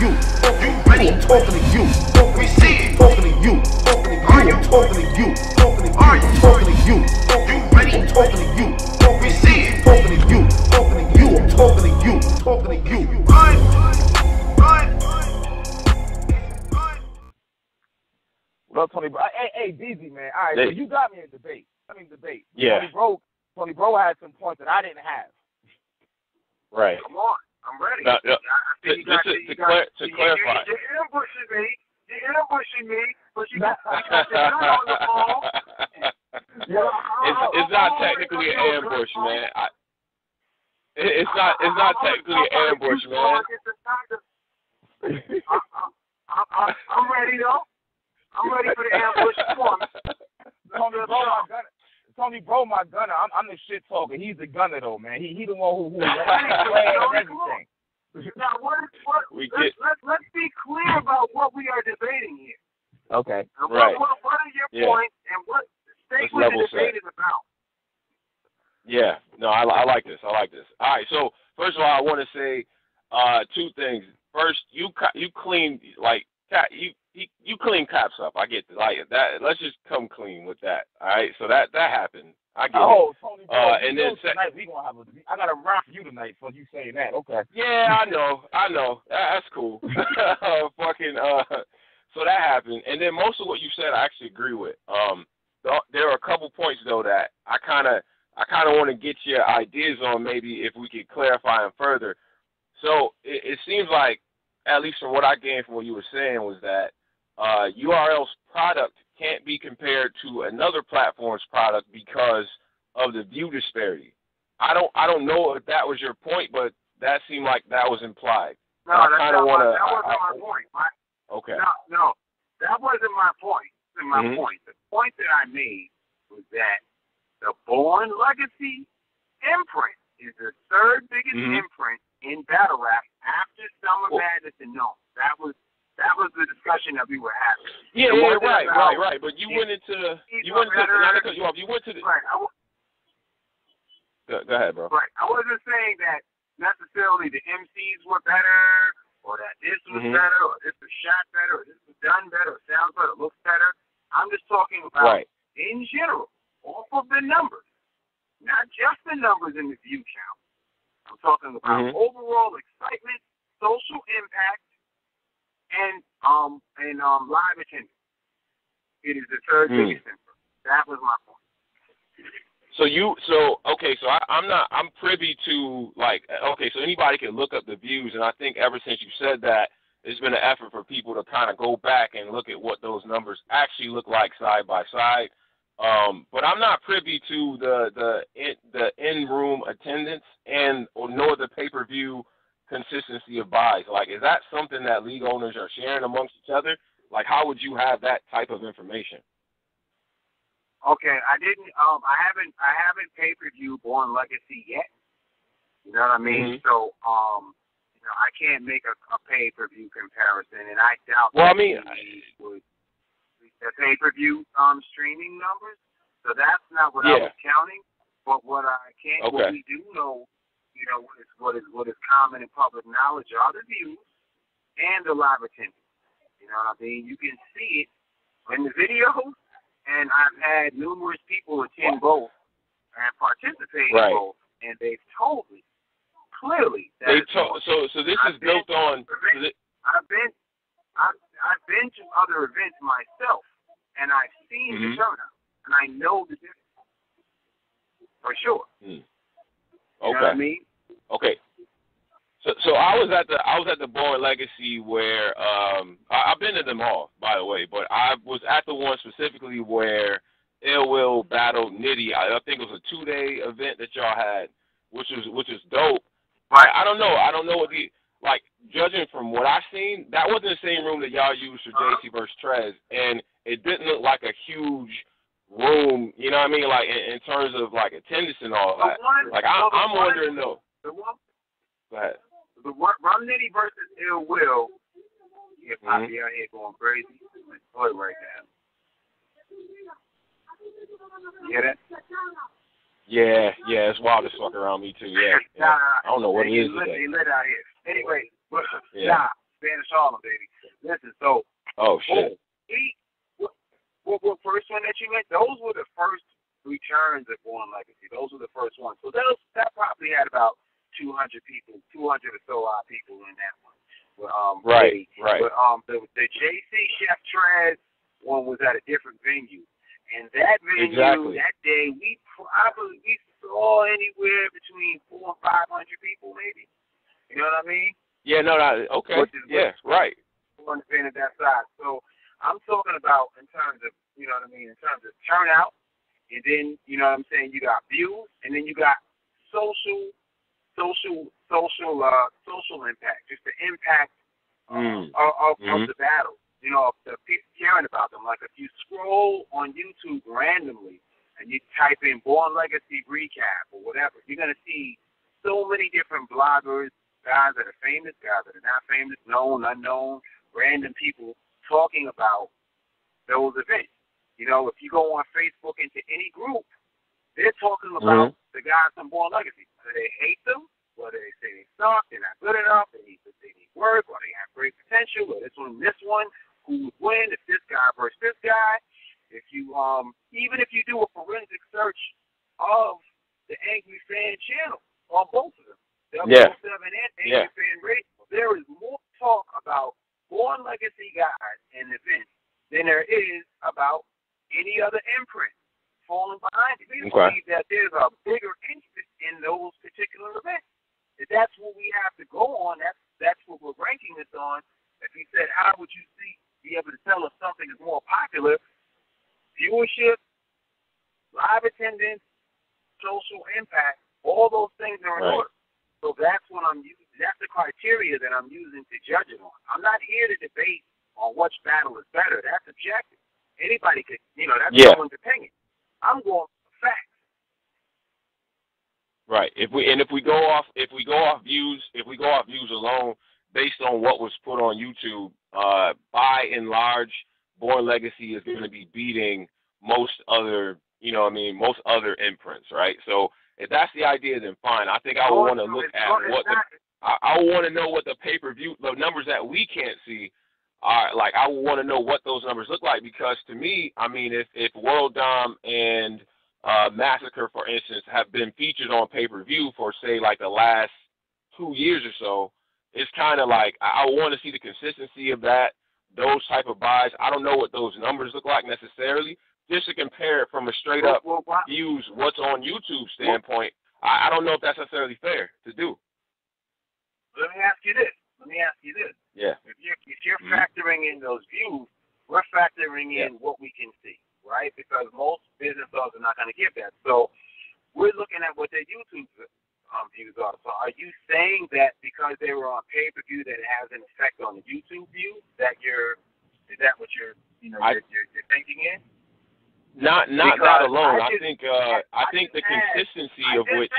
you. I'm talking to you. We see it. Talking to you. I'm talking to you. Are you talking to you? You ready? I'm talking to you. We see it. Talking to you. I'm talking to you. Talking to you. Run. What up, Tony? Hey, Beasley, man. All right, so you got me in debate. Yeah. Tony Bro had some points that I didn't have. Right. Come on, I'm ready. No, I think to clarify. You're ambushing me, but you got the gun on the ball. It's not technically an ambush, man. It's not technically an ambush, man. I'm ready though. I'm ready for the ambush. Come on. Tony Bro, my gunner. I'm the shit talker. He's the gunner though, man. He the one who everything. Now let's be clear about what we are debating here. Okay. Right. What are your points and what state the debate is about? Yeah. No, I like this. All right. So first of all, I want to say two things. First, you clean you clean cops up. I get that. Let's just come clean with that. All right. So that happened. I get it. Tony, bro, and then tonight we gonna have I got a round for you tonight for you saying that. Okay. Yeah, I know. That's cool. So that happened, and then most of what you said I actually agree with. There are a couple points though that I kind of want to get your ideas on. Maybe if we could clarify them further. So it seems like, at least from what I gained from what you were saying, was that URL's product can't be compared to another platform's product because of the view disparity. I don't know if that was your point, but that seemed like that was implied. No, that wasn't my point. Okay. No, that wasn't my point. Point. The point that I made was that the Born Legacy imprint is the third biggest imprint in battle rap after Summer Madness and No. That was the discussion that we were having. Yeah, right. But you went into the. Go ahead, bro. Right. I wasn't saying that necessarily the MCs were better, or that this was better, or this was shot better, or this was done better, or sounds better, looks better. I'm just talking about, in general, off of the numbers, not just the numbers in the view count. I'm talking about overall excitement, social impact, and live attendance. It is the third biggest number. That was my point. I'm privy to so anybody can look up the views, and I think ever since you said that, there's been an effort for people to kind of go back and look at what those numbers actually look like side by side. But I'm not privy to the in-room attendance nor the pay-per-view consistency of buys. Like, is that something that league owners are sharing amongst each other? Like, how would you have that type of information? Okay, I haven't pay-per-view Born Legacy yet. You know what I mean? So, I can't make a pay-per-view comparison, and I doubt the pay-per-view streaming numbers. So that's not what I was counting. But what what we do know, what is common in public knowledge are the views and the live attendance. You know what I mean? You can see it in the videos, and I've had numerous people attend both and participate in both, and they've told me clearly that so this is built on. I've been to other events myself, and I've seen the turnout, and I know the difference for sure. You know what I mean? Okay. So I was at the Born Legacy where I've been to them all, by the way, but I was at the one specifically where Ill Will battled Nitty. I think it was a 2-day event that y'all had, which is dope. But I don't know what judging from what I've seen, that wasn't the same room that y'all used for JC versus Trez, and it didn't look like a huge room, you know what I mean, like in terms of like attendance and all that. I'm wondering though. Go ahead. The Rum Nitty versus Ill Will, Poppy out here going crazy. Boy, right now. You hear that? Yeah, it's wild as fuck around me too. Yeah. I don't know what it is today. They lit out here. Anyway, Spanish West Harlem, baby. Listen, so. Oh, shit. What first one that you meant? Those were the first returns of Born Legacy. Those were the first ones. So that probably had about 200 people, 200 or so odd people in that one. Right. But the JC Chef Trez one was at a different venue. And that venue, that day, we saw anywhere between 400 and 500 people, maybe. You know what I mean? Yeah, no, okay. Right. Understanding that side. So I'm talking about in terms of, you know what I mean, in terms of turnout, and then, you know what I'm saying, you got views, and then you got social impact, just the impact of the battle. You know, the people caring about them. Like if you scroll on YouTube randomly and you type in Born Legacy recap or whatever, you're going to see so many different bloggers, guys that are famous, guys that are not famous, known, unknown, random people talking about those events. You know, if you go on Facebook into any group, they're talking about the guys from Born Legacy. Whether they hate them, whether they say they suck, they're not good enough, they need work, or they have great potential, or this one, who would win if this guy versus this guy. If you even if you do a forensic search of the Angry Fan channel on both of them, W7 and Angry Fan Radio, there is more talk about Born Legacy guys and events than there is about any other imprint falling behind it. We believe that there's a bigger interest in those particular events. If that's what we have to go on, that's what we're ranking this on. If you said, how would you be able to tell if something is more popular? Viewership, live attendance, social impact, all those things are in order. So that's what I'm using. That's the criteria that I'm using to judge it on. I'm not here to debate on which battle is better. That's objective. Anybody could, that's someone's opinion. I'm going for facts. Right. If we go off views alone, based on what was put on YouTube, by and large, Born Legacy is going to be beating most other imprints, right? So if that's the idea, then fine. I think I would want to look at I want to know what the pay-per-view, the numbers that we can't see are like. I would want to know what those numbers look like, because to me, I mean, if World Dom and Massacre, for instance, have been featured on pay-per-view for, say, like the last 2 years or so, it's kind of like I want to see the consistency of those type of buys. I don't know what those numbers look like necessarily. Just to compare it from a straight-up views, what's on YouTube standpoint, I don't know if that's necessarily fair to do. Let me ask you this. Yeah. If you're factoring in those views, we're factoring in what we can see, right? Because most business owners are not going to give that. So we're looking at what their YouTube views are. So are you saying that because they were on pay-per-view that it has an effect on the YouTube view? Is that what you're thinking in? Not that alone. I think the consistency of which.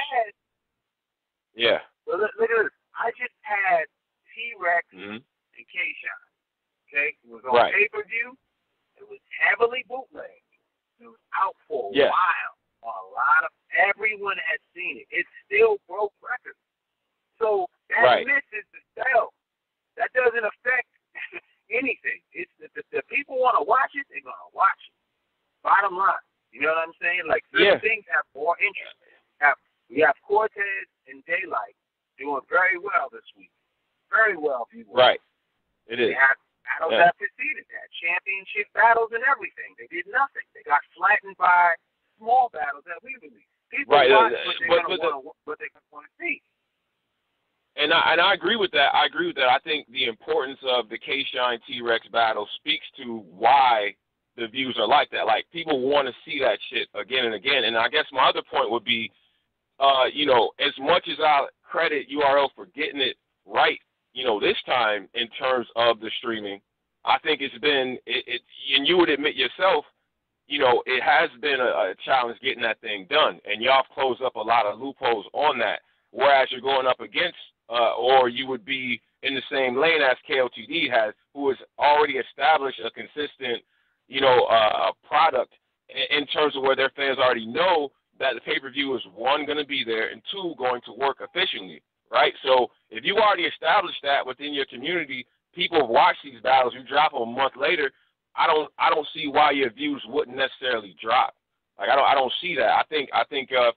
Yeah. Well, look at this. I just had T-Rex and K-Shine. Okay, it was on pay-per-view. It was heavily bootlegged. It was out for a while. Everyone had seen it. It still broke records. So that misses the sale. That doesn't affect anything. It's the people want to watch it. They're gonna watch it. Bottom line, you know what I'm saying? Like certain things have more interest. We have Cortez and Daylight doing very well this week. Very well, if you will. Right. It is. They have battles that preceded that, championship battles and everything. They did nothing. They got flattened by small battles that we released. People watch what they want to see. And I agree with that. I think the importance of the K-Shine T-Rex battle speaks to why the views are like that. Like, people want to see that shit again and again. And I guess my other point would be, as much as I credit URL for getting it right, this time in terms of the streaming, I think it's been, and you would admit yourself, it has been a challenge getting that thing done. And y'all have closed up a lot of loopholes on that. Whereas you're going up against, or you would be in the same lane as KOTD has, who has already established a consistent, product in terms of where their fans already know that the pay-per-view is, one, going to be there, and two, going to work efficiently, right? So if you already established that within your community, people watch these battles. You drop them a month later, I don't see why your views wouldn't necessarily drop. Like I don't see that. I think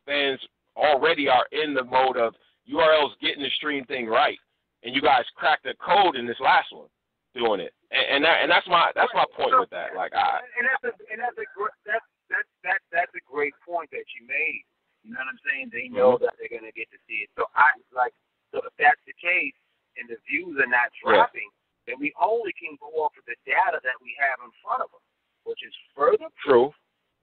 fans already are in the mode of URL's getting the stream thing right, and you guys cracked the code in this last one doing it, and that's my point with that. Like that's a great point that you made. You know what I'm saying? They know that they're gonna get to see it. So if that's the case and the views are not dropping, then we only can go off of the data that we have in front of us, which is further proof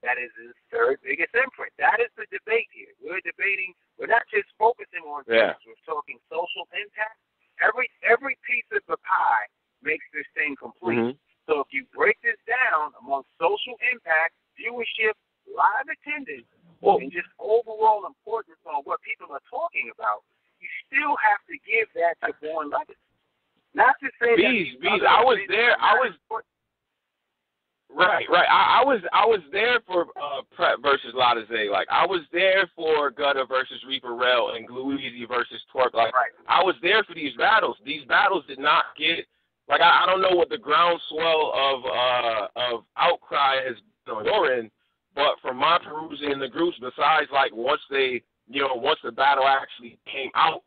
that is his third biggest imprint. That is the debate here. We're debating. We're not just focusing on views. We're talking social impact. Every piece of the pie makes this thing complete. So if you break this down among social impact, viewership, live attendance, and just overall importance on what people are talking about, you still have to give that to Born Legacy. Not to say Bees, I was there. Right. I was there for Prep versus Latazé. Like I was there for Gutter versus Reaper Rel and Gluezy versus Twerk. Like I was there for these battles. These battles did not get like I don't know what the groundswell of outcry has been on your end, but from my perusing in the groups, besides like once the battle actually came out,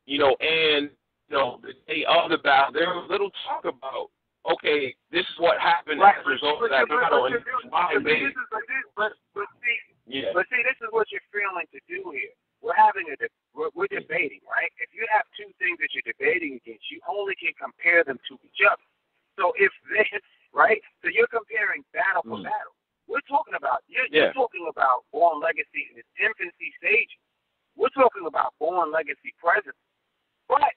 and the day of the battle, there was little talk about. Okay, this is what happened as a result of that battle. But see, this is what you're failing to do here. We're debating, right? If you have two things that you're debating against, you only can compare them to each other. So so you're comparing battle for battle. We're talking about you're talking about Born Legacy in its infancy stages. We're talking about Born Legacy present, but.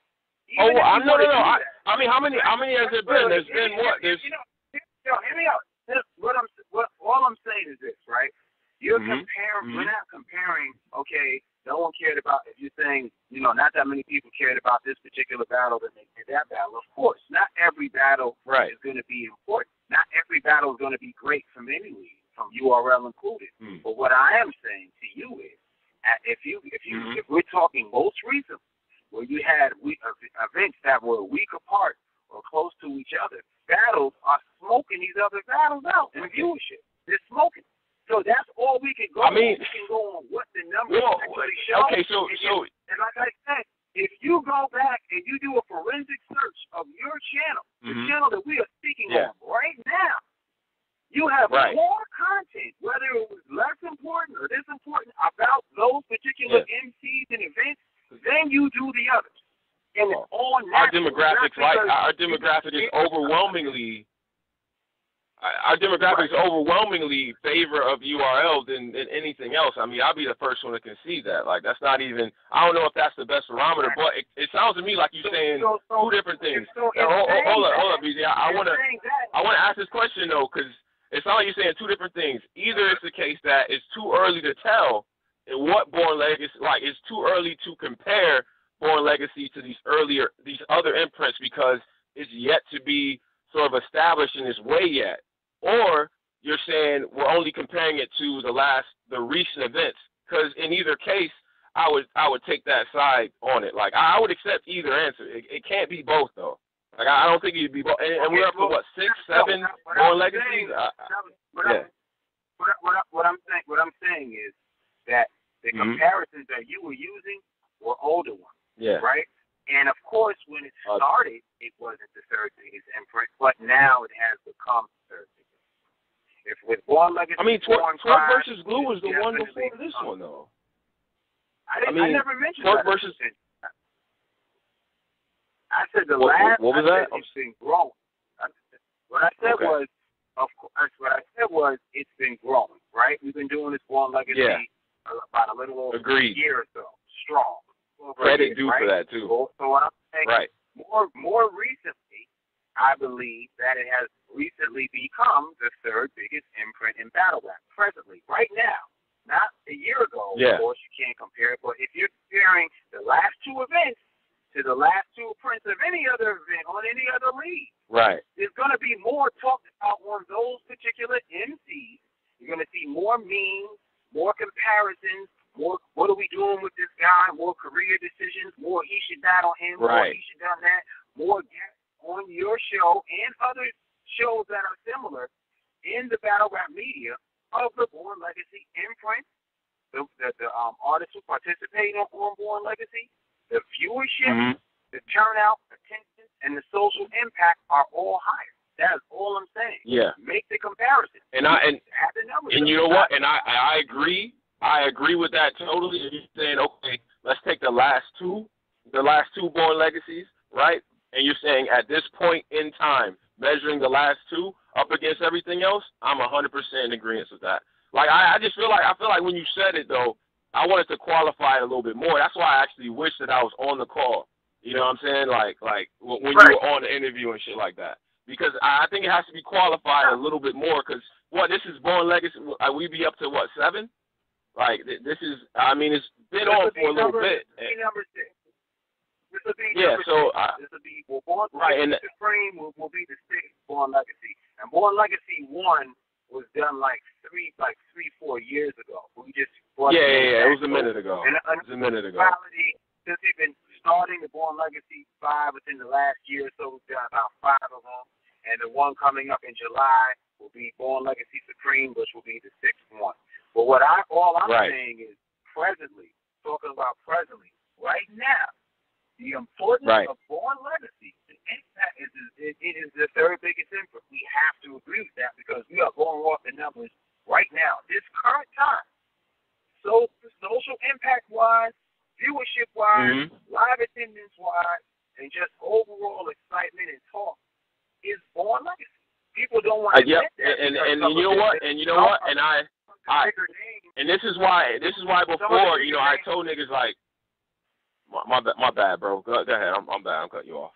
No. I mean, how many has there been? There's been what? There's. Hear me out. All I'm saying is this, right? You're comparing. We're not comparing. Okay, no one cared about. If you're saying, not that many people cared about this particular battle, then they did that battle. Of course, not every battle is going to be important. Not every battle is going to be great from any league, from URL included. But what I am saying to you is, if we're talking most recently, where you had events that were a week apart or close to each other, battles are smoking these other battles out in viewership. They're smoking. So that's all we can go on. We can go on what the numbers actually show. Okay, and like I said, if you go back and you do a forensic search of your channel, the channel that we are speaking on right now, you have more content, whether it was less important or this important, about those particular MCs and events, then you do the others. And it's all our demographic is overwhelmingly favor of URL than anything else. I mean, I'll be the first one to concede that. Like that's not even. I don't know if that's the best barometer, but it sounds to me like you're saying two different things. Hold up, BZ. I want to ask this question though, because it sounds like you're saying two different things. Either it's the case that it's too early to tell. What Born Legacy, like, it's too early to compare Born Legacy to these other imprints because it's yet to be sort of established in its way yet. Or you're saying we're only comparing it to the recent events. Because in either case, I would take that side on it. Like I would accept either answer. It can't be both though. Like I don't think it'd be both. And we're up to what 6, 7 Born Legacies. What I'm saying is that. The comparisons that you were using were older ones, right? And, of course, when it started, it wasn't the third biggest imprint, but now it has become the third biggest. If with Born Legacy... I mean, Twerk versus Glue was the one before this one, though. I never mentioned Twerk versus... I said the last... What was that? It's been growing. What I said was, it's been growing, right? We've been doing this Born Legacy... about a little over a year or so, strong. Credit due for that too. So what I'm saying, more recently, I believe that it has recently become the third biggest imprint in battle rap. Presently, right now, not a year ago. Of course, you can't compare it. But if you're comparing the last two events to the last two prints of any other event on any other league, there's going to be more talked about on those particular MCs. You're going to see more memes. More comparisons, more what are we doing with this guy, more career decisions, more he should battle him, more he should done that, more guests on your show and other shows that are similar in the battle rap media of the Born Legacy imprint, the artists who participate on Born Legacy, the viewership, the turnout, attention, and the social impact are all higher. That's all I'm saying. Yeah. Make the comparison. And you know what? And I agree. I agree with that totally. You're saying, okay, let's take the last two Born Legacies, right? And you're saying at this point in time, measuring the last two up against everything else, I'm 100% in agreement with that. Like I feel like when you said it though, I wanted to qualify it a little bit more. That's why I actually wish that I was on the call. You know what I'm saying? Like when you were on the interview and shit like that. Because I think it has to be qualified a little bit more. Because this is Born Legacy. We be up to what, 7? Like this is. I mean, it's been on for a little bit. Number 6. This will be yeah. So this will be Born Legacy Supreme will be the 6th Born Legacy, and Born Legacy 1 was done like 3-4 years ago. We just it was a minute ago. And it was a minute ago. Since we've been starting the Born Legacy 5 within the last year or so, we've done about 5 of them, and the one coming up in July will be Born Legacy Supreme, which will be the 6th one. But all I'm saying is presently, talking about presently, right now, the importance of Born Legacy, it is the third biggest input. We have to agree with that because we are going off the numbers right now, this current time. So social impact-wise, viewership-wise, live attendance-wise, and just overall excitement and talk is Born Legacy. People don't want to admit that. And you know what? And this is why before, I told niggas like, my bad, bro. Go ahead. I'm bad. I'm cutting you off.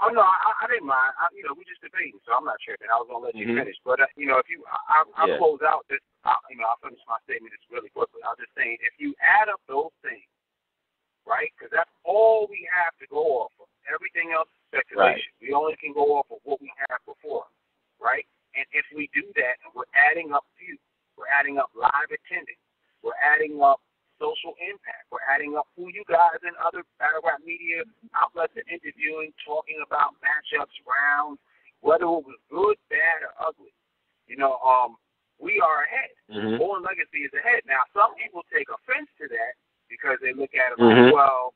Oh no, I didn't mind. We just debating, so I'm not tripping. I was gonna let you finish, but if I'll close out this. I'll finish my statement just really quickly. I was just saying, if you add up those things, right? Because that's all we have to go off of. Everything else is speculation. Right. We only can go off of what we have before, right? And if we do that, and we're adding up views, we're adding up live attendance, we're adding up social impact, we're adding up who you guys in other battle rap media outlets are interviewing, talking about matchups, rounds, whether it was good, bad, or ugly. We are ahead. Born Legacy is ahead. Now, some people take offense to that because they look at it like, well,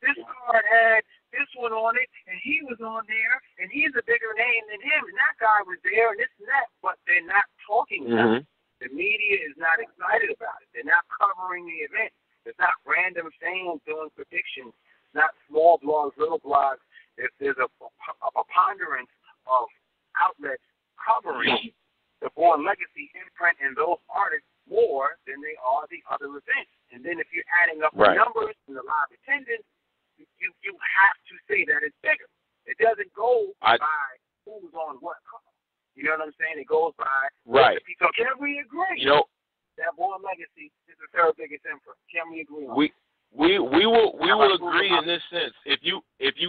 this card had this one on it, and he was on there, and he's a bigger name than him, and that guy was there, and this and that, but they're not talking about it. The media is not excited about it. They're not covering the event. It's not random fans doing predictions. It's not small blogs, little blogs. There's a preponderance of outlets covering the Born Legacy imprint and those artists more than they are the other events. And then if you're adding up the numbers and the live attendance, you have to say that it's bigger. It doesn't go by who's on what cover. You know what I'm saying? It goes by So can we agree that Born Legacy is the third biggest imprint? Can we agree on We will agree in this sense. If you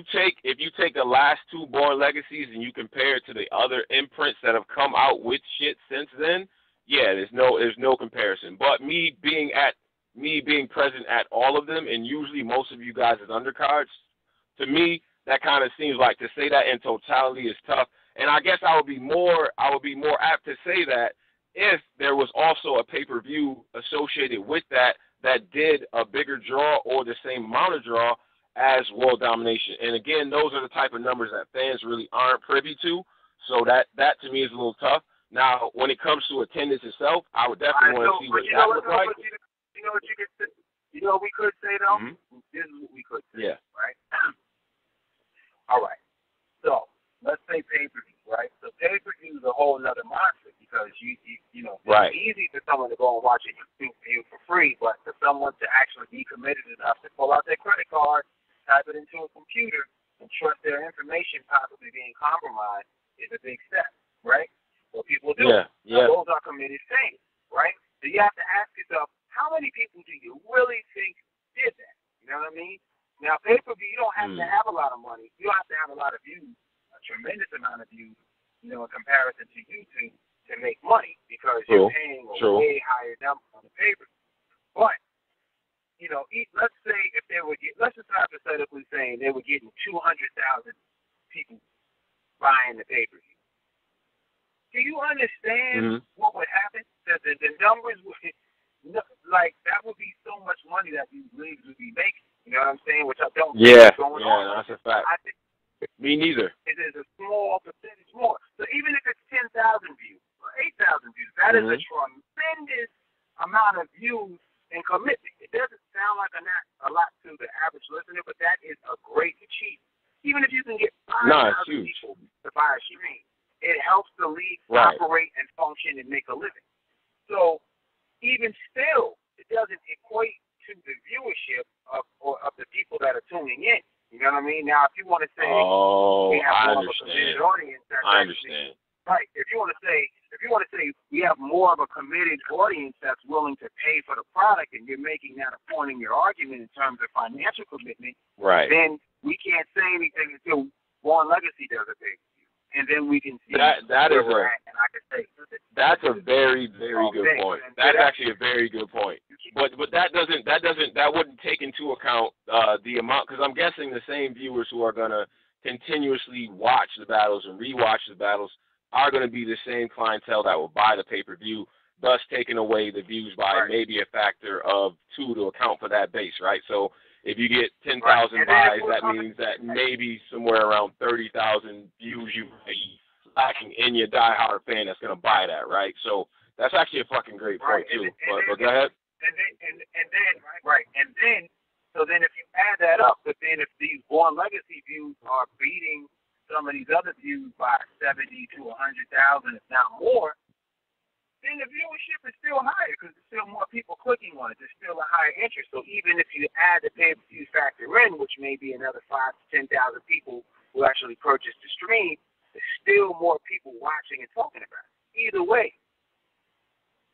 take the last 2 Born Legacies and you compare it to the other imprints that have come out with shit since then, there's no comparison. But me being present at all of them, and usually most of you guys as undercards, to me that kind of seems like to say that in totality is tough. And I guess I would be more apt to say that if there was also a pay-per-view associated with that did a bigger draw or the same amount of draw as World Domination. And again, those are the type of numbers that fans really aren't privy to. So that to me is a little tough. Now, when it comes to attendance itself, I would definitely want to see what that looks like. You know what you could say? You know what we could say though? This is what we could say. Yeah. Right. All right. So let's say pay-per-view, right? So pay-per-view is a whole nother monster because it's easy for someone to go and watch it for free, but for someone to actually be committed enough to pull out their credit card, type it into a computer, and trust their information possibly being compromised is a big step, right? What people do. Now, those are committed things, right? So you have to ask yourself, how many people do you really think did that? You know what I mean? Now, pay-per-view, you don't have to have a lot of money. You don't have to have a lot of views, a tremendous amount of views, in comparison to YouTube to make money because you're paying a way higher number on the pay-per-view. But, let's say if they were let's just hypothetically saying they were getting 200,000 people and the pay-per-view. Do you understand what would happen? The numbers would, like, that would be so much money that these leagues would be making. You know what I'm saying? Which I don't think is going on. That's a fact. I think me neither. It is a small percentage more. So even if it's 10,000 views or 8,000 views, that is a tremendous amount of views and commitment. It doesn't sound like a lot to the average listener, but that is a great achievement. Even if you can get 5,000 people to buy a stream, it helps the league operate and function and make a living. So even still, it doesn't equate to the viewership of the people that are tuning in. You know what I mean? Now, if you want to say we have more of a committed audience, I understand. Right. If you want to say we have more of a committed audience that's willing to pay for the product, and you're making that a point in your argument in terms of financial commitment, then we can't say anything until Born Legacy does a big view, and then we can see that where is we're at. And I can say that's a very, very good point. That's actually a very good point. But that wouldn't take into account the amount, because I'm guessing the same viewers who are gonna continuously watch the battles and rewatch the battles are going to be the same clientele that will buy the pay-per-view, thus taking away the views by maybe a factor of 2 to account for that base, right? So if you get 10,000 buys, that means that maybe somewhere around 30,000 views you be lacking in your diehard fan that's going to buy that, right? So that's actually a fucking great point, too. But go ahead. So then if you add that up, but then if these Born Legacy views are beating some of these other views by 70 to 100,000, if not more, then the viewership is still higher because there's still more people clicking on it. There's still a higher interest. So even if you add the pay-per-view factor in, which may be another 5,000 to 10,000 people who actually purchase the stream, there's still more people watching and talking about it. Either way.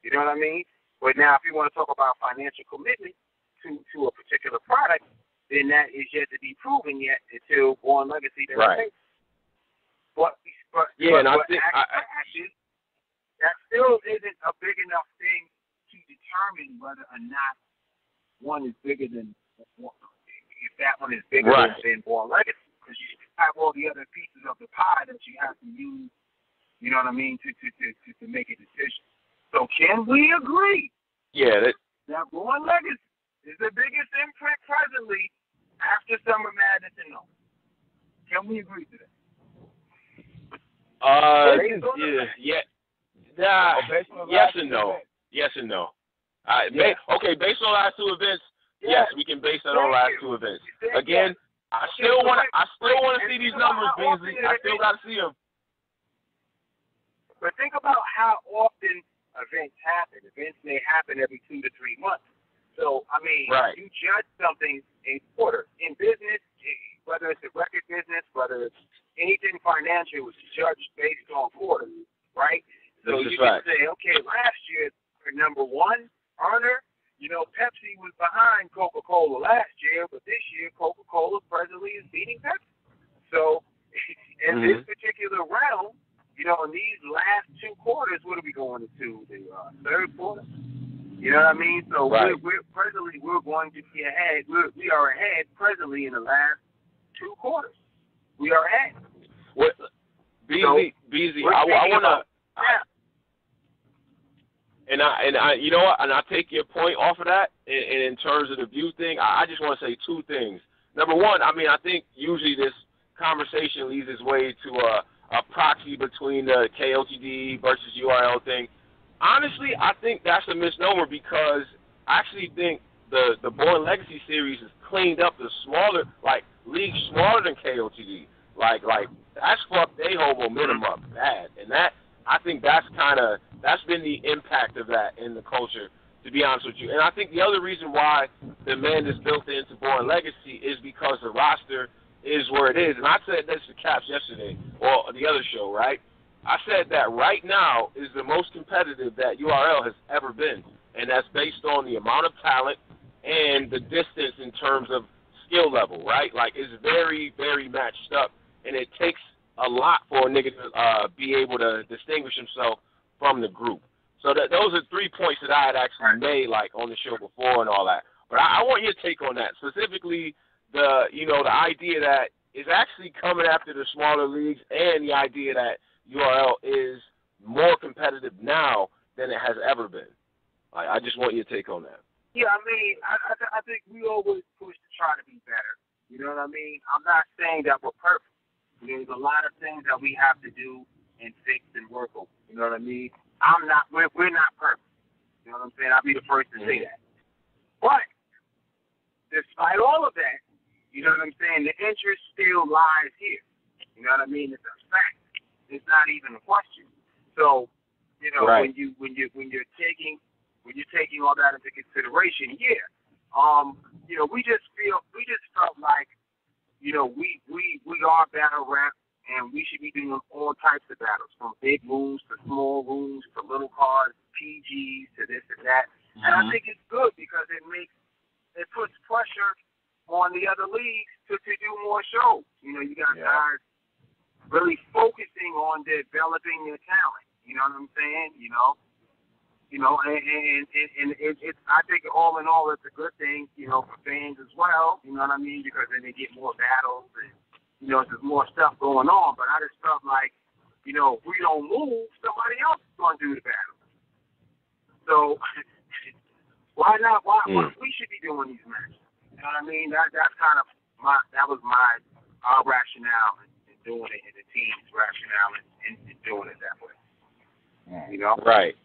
You know what I mean? But now if you want to talk about financial commitment to a particular product, then that is yet to be proven yet until Born Legacy does it. But I think that still isn't a big enough thing to determine whether or not one is bigger than if that one is bigger than Born Legacy, because you have all the other pieces of the pie that you have to use. You know what I mean to make a decision. So can we agree? That Born Legacy is the biggest imprint presently after Summer Madness and all. Can we agree to that? Yes and no. Yes and no. Okay, based on the last 2 events, yes, we can base that on the last 2 events. Again, I still want to see these numbers, Beasley. I still got to see them. But think about how often events happen. Events may happen every 2 to 3 months. So, I mean, you judge something in quarter. In business, whether it's a record business, whether it's anything financial, it's judged based on quarters, right? So you can say, okay, last year, for number 1 earner, you know, Pepsi was behind Coca-Cola last year, but this year Coca-Cola presently is beating Pepsi. So in this particular round, you know, in these last 2 quarters, what are we going into? The third quarter? You know what I mean? So we're going to be ahead. We are ahead presently in the last 2 quarters. We are ahead. What, Beasley, I want to. And I, you know what? And I take your point off of that. And in terms of the view thing, I just want to say 2 things. Number 1, I mean, I think usually this conversation leads its way to a proxy between the KOTD versus URL thing. Honestly, I think that's a misnomer because I actually think the Born Legacy series has cleaned up the smaller, like, leagues smaller than KOTD. Like that's fucked their whole momentum up bad. And that, I think that's been the impact of that in the culture, to be honest with you. And I think the other reason why the demand is built into Born Legacy is because the roster is where it is. And I said this to Caps yesterday, or the other show, right? I said that right now is the most competitive that URL has ever been. And that's based on the amount of talent and the distance in terms of skill level, right? Like, it's very, very matched up. And it takes a lot for a nigga to be able to distinguish himself from the group. So those are 3 points that I had actually made, like, on the show before and all that. But I want your take on that, specifically the idea that is actually coming after the smaller leagues and the idea that URL is more competitive now than it has ever been. I just want your take on that. Yeah, I mean, I think we always push to try to be better. You know what I mean? I'm not saying that we're perfect. There's a lot of things that we have to do and fix and work on. You know what I mean? We're not perfect. You know what I'm saying? I'll be the first to say that. But despite all of that, you know what I'm saying, the interest still lies here. You know what I mean? It's a fact. It's not even a question. So, you know, right. when you're taking all that into consideration, you know, we just felt like, you know, we are battle rap, and we should be doing all types of battles, from big rooms to small rooms to little cards, PGs to this and that. Mm-hmm. And I think it's good because it puts pressure on the other leagues to do more shows. You know, you got guys really focusing on developing their talent. You know what I'm saying? You know, and it's I think all in all it's a good thing, you know, for fans as well. You know what I mean? Because then they get more battles and, you know, there's more stuff going on. But I just felt like, you know, if we don't move, somebody else is going to do the battle. So why not? Why we should be doing these matches? You know what I mean? That's kind of my rationale in doing it, and the team's rationale in doing it that way. You know? Right.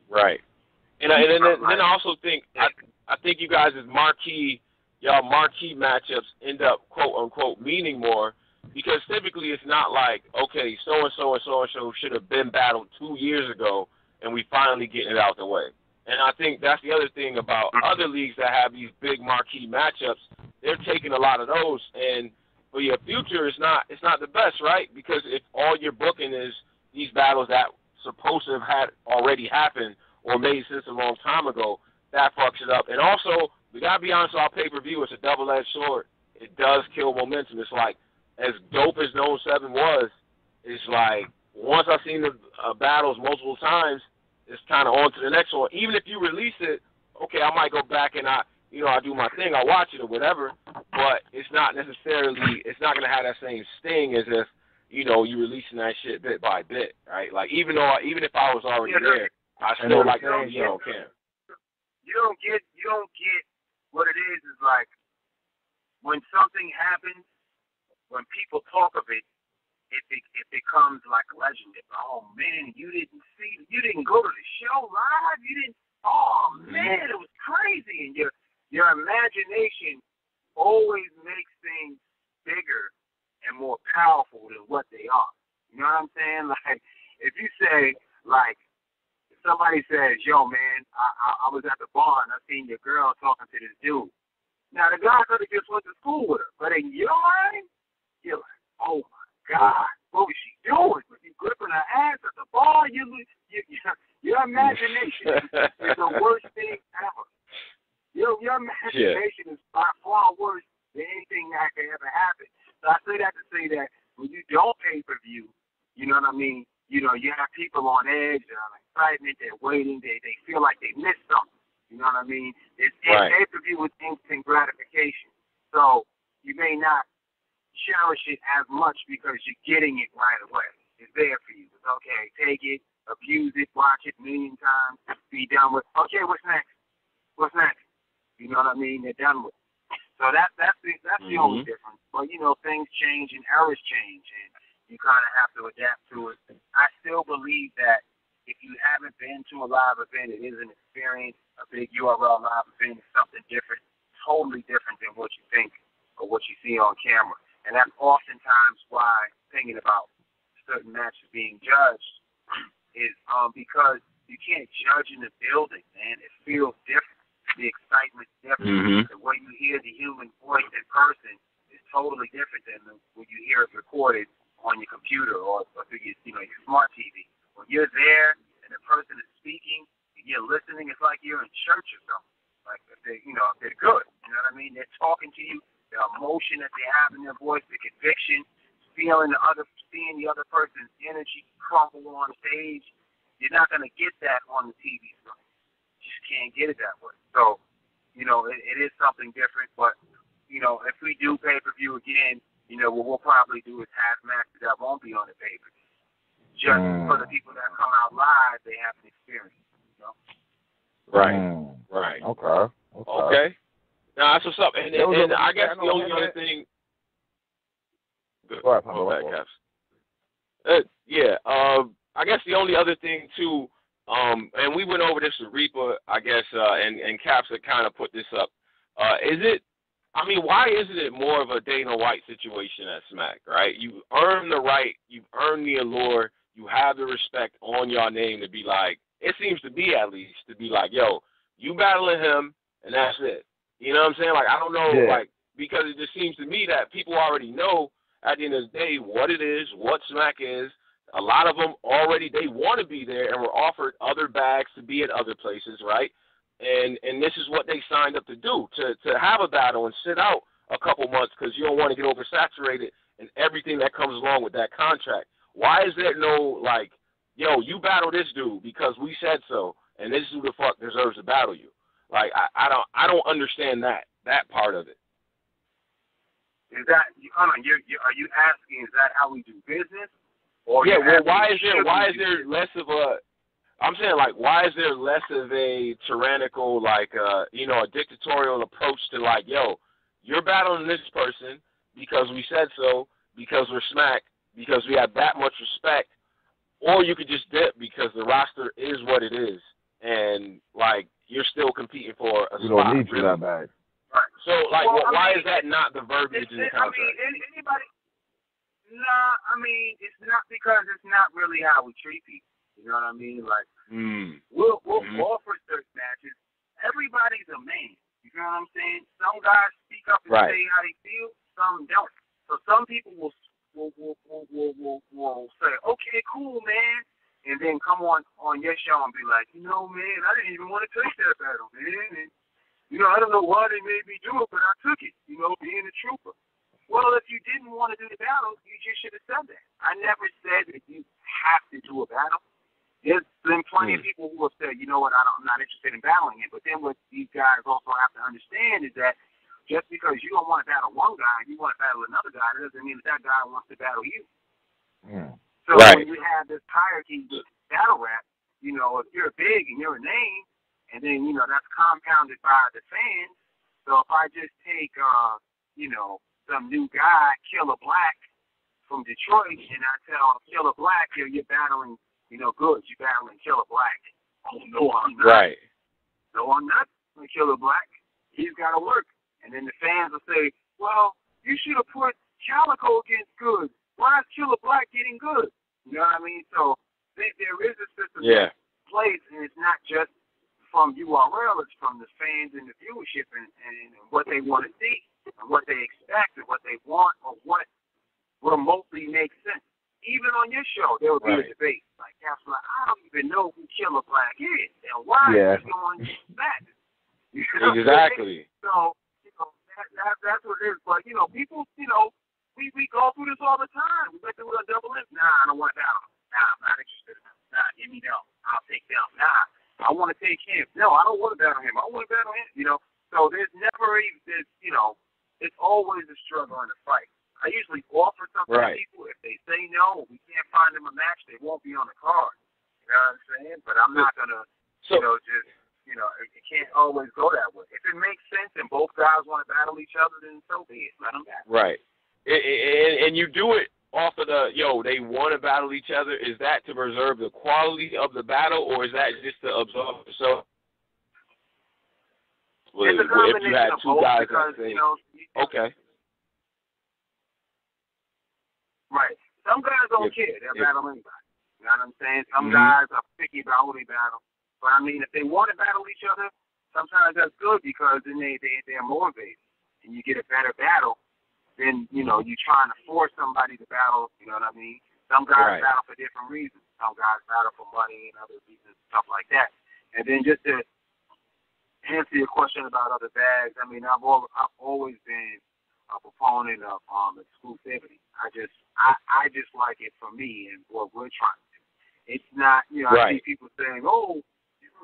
And then I also think I think you guys' marquee matchups end up quote unquote meaning more, because typically it's not like, okay, so and so should have been battled 2 years ago and we finally getting it out the way. And I think that's the other thing about other leagues that have these big marquee matchups. They're taking a lot of those, and for your future, it's not the best, right? Because if all you're booking is these battles that supposed to have had already happened or made sense a long time ago, that fucks it up. And also, we gotta be honest, our pay-per-view, it's a double-edged sword. It does kill momentum. It's like, as dope as Zone 7 was, it's like, once I've seen the battles multiple times, it's kind of on to the next one. Even if you release it, okay, I might go back and I do my thing, I watch it or whatever, but it's not going to have that same sting as if, you know, you releasing that shit bit by bit, right? Like, even if I was already there, I still like things you don't care. You don't get what it is like when something happens, when people talk of it, it becomes like legendary. Oh man, you didn't go to the show live. You didn't. Oh man, it was crazy. And your imagination always makes things bigger and more powerful than what they are. You know what I'm saying? Like, if you say, like, if somebody says, "Yo, man, I was at the bar and I seen your girl talking to this dude." Now the guy could have just went to school with her, but in your mind, you're like, "Oh my God, what was she doing? Was she gripping her ass at the bar?" Your imagination is the worst thing ever. Your imagination is by far worse than anything that could ever happen. So I say that to say that when you don't pay-per-view, you know what I mean? You know, you have people on edge, they're on excitement, they're waiting, they feel like they missed something. You know what I mean? Pay-per-view with instant gratification. So you may not cherish it as much because you're getting it right away. It's there for you. It's okay. Take it, abuse it, watch it a million times, be done with. Okay, what's next? You know what I mean? They're done with. So that's the only difference. But you know, things change and errors change, and you kind of have to adapt to it. I still believe that if you haven't been to a live event, it is an experience. A big URL live event is something different, totally different than what you think or what you see on camera. And that's oftentimes why thinking about certain matches being judged is because you can't judge in the building, man. It feels different. The excitement's different. The way you hear the human voice in person is totally different than when you hear it recorded on your computer or through your smart TV. When you're there and the person is speaking and you're listening, it's like you're in church or something. Like if they're good. You know what I mean? They're talking to you. The emotion that they have in their voice, the conviction, seeing the other person's energy crumble on stage. You're not going to get that on the TV screen. You just can't get it that way. So, you know, it is something different. But, you know, if we do pay-per-view again, what we'll probably do is have matches that won't be on the paper. Just for the people that come out live, they have an experience. Right. Right. Okay. Now that's what's up. And I guess the only other thing. Go ahead, Caps. I guess the only other thing too, and we went over this with Reaper, I guess, and Caps had kind of put this up. Why isn't it more of a Dana White situation at Smack, right? You earn the right, you've earned the allure, you have the respect on your name to be like, it seems to be at least, to be like, yo, you battling him, and that's it. You know what I'm saying? Like, I don't know, because it just seems to me that people already know at the end of the day what it is, what Smack is. A lot of them already, they want to be there and were offered other bags to be at other places, right? And this is what they signed up to do, to have a battle and sit out a couple months because you don't want to get oversaturated and everything that comes along with that contract. Why is there no, like, yo, you battle this dude because we said so, and this is who the fuck deserves to battle you? Like, I don't understand that part of it. Is that, are you asking, is that how we do business? Or why is there less of a, I'm saying, like, why is there less of a tyrannical, like, a dictatorial approach to, like, yo, you're battling this person because we said so, because we're Smack, because we have that much respect, or you could just dip because the roster is what it is, and, like, you're still competing for a spot. We don't need you that bad. Right. So, like, why is that not the verbiage in the contract? It's not because it's not really how we treat people. You know what I mean? Like, we'll offer certain matches. Everybody's a man. You know what I'm saying? Some guys speak up and say how they feel. Some don't. So some people will say, okay, cool, man, and then come on your show and be like, man, I didn't even want to take that battle, man. And, I don't know why they made me do it, but I took it, being a trooper. Well, if you didn't want to do the battle, you just should have said that. I never said that you have to do a battle. There's been plenty of people who have said, you know what, I'm not interested in battling him. But then what these guys also have to understand is that just because you don't want to battle one guy and you want to battle another guy, that doesn't mean that guy wants to battle you. So when you have this hierarchy with battle rap, if you're big and you're a name, and then, that's compounded by the fans. So if I just take, some new guy, Killer Black, from Detroit, and I tell Killer Black, you're battling, Goods, you're battling Killer Black. Oh, no, I'm not. Right. No, I'm not Killer Black. He's got to work. And then the fans will say, well, you should have put Calico against Goods. Why is Killer Black getting Goods? You know what I mean? So there is a system in place, and it's not just from URL, it's from the fans and the viewership and what they want to see and what they expect and what they want or what remotely makes sense. Even on your show, there will be a debate. Like, I don't even know who Killer Black is and why is he on that. Exactly. So, that's what it is. But, people, we go through this all the time. We went through a double M. Nah, I don't want that. Nah, I'm not interested in that. Nah, give me them. I'll take them. Nah, I want to take him. No, I don't want to battle him. I want to battle him. So there's never it's always a struggle and a fight. I usually offer something to people. If they say no, we can't find them a match, they won't be on the card. You know what I'm saying? But I'm not going to, it can't always go that way. If it makes sense and both guys want to battle each other, then so be it. Let them battle. Right. And you do it off of they want to battle each other. Is that to preserve the quality of the battle, or is that just to absorb the show? It's a combination if you had two guys because, okay. Right. Some guys don't care. They'll battle anybody. You know what I'm saying? Some guys are picky about who they battle. But, if they want to battle each other, sometimes that's good because then they're motivated. And you get a better battle than, you trying to force somebody to battle. You know what I mean? Some guys battle for different reasons. Some guys battle for money and other reasons, stuff like that. And then just to answer your question about other bags, I've always been a proponent of exclusivity. I just like it for me and what we're trying to do. It's not, I see people saying, oh,